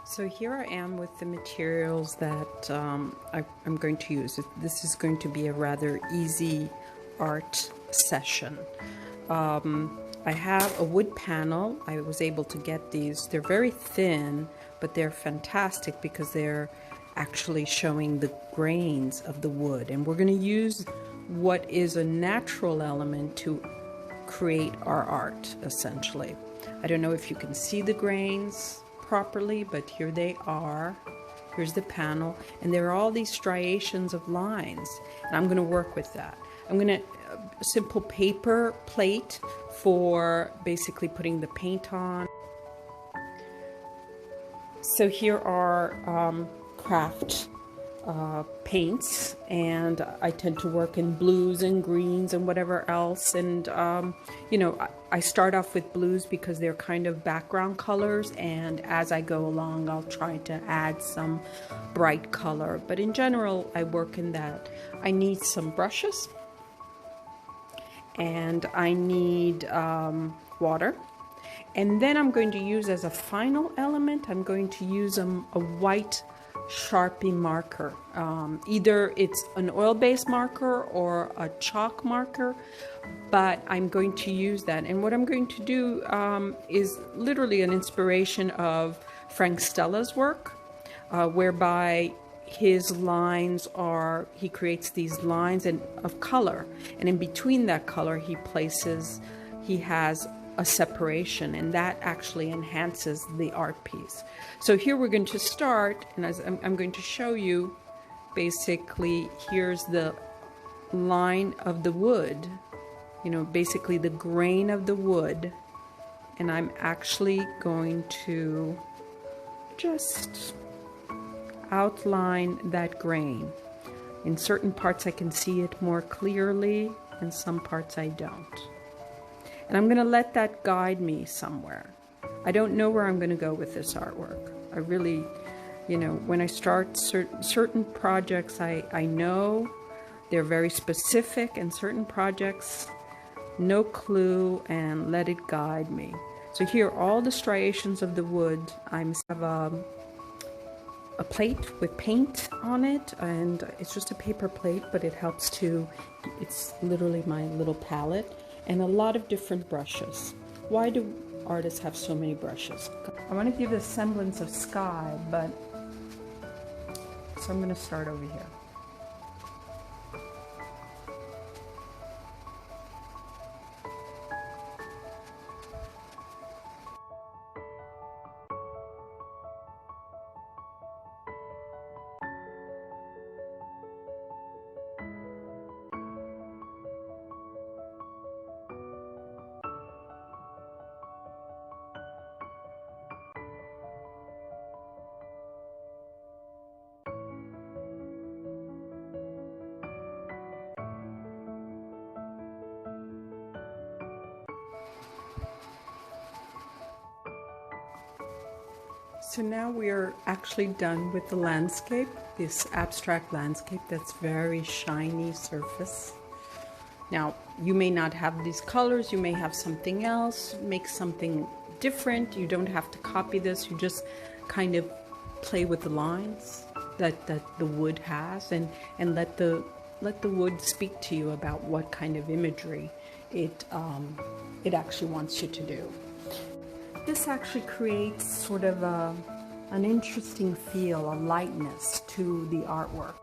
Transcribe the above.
So here I am with the materials that I'm going to use. This is going to be a rather easy art session. I have a wood panel. I was able to get these. They're very thin, but they're fantastic because they're actually showing the grains of the wood. And we're going to use what is a natural element to create our art, essentially. I don't know if you can see the grains properly, but here they are. Here's the panel, and there are all these striations of lines, and I'm going to work with that. I'm going to simple paper plate for basically putting the paint on. So here are craft paints, and I tend to work in blues and greens and whatever else, and you know, I start off with blues because they're kind of background colors, and as I go along I'll try to add some bright color, but in general I work in that. I need some brushes, and I need water, and then I'm going to use as a final element, I'm going to use a white Sharpie marker. Either it's an oil-based marker or a chalk marker, but I'm going to use that. And what I'm going to do is literally an inspiration of Frank Stella's work, whereby his lines are, he creates these lines of color, and in between that color he has a separation, and that actually enhances the art piece. So here we're going to start, and as I'm going to show you, basically here's the line of the wood, you know, basically the grain of the wood, and I'm actually going to just outline that grain. In certain parts I can see it more clearly, in some parts I don't. And I'm going to let that guide me somewhere. I don't know where I'm going to go with this artwork. I really, you know, when I start certain projects, I know they're very specific, and certain projects, no clue, and let it guide me. So here, all the striations of the wood, I have a plate with paint on it, and it's just a paper plate, but it helps to, it's literally my little palette. And a lot of different brushes. Why do artists have so many brushes? I want to give a semblance of sky, but so I'm going to start over here. So now we are actually done with the landscape, this abstract landscape that's very shiny surface. Now, you may not have these colors, you may have something else, make something different. You don't have to copy this, you just kind of play with the lines that the wood has, and let the wood speak to you about what kind of imagery it actually wants you to do. This actually creates sort of an interesting feel, a lightness to the artwork.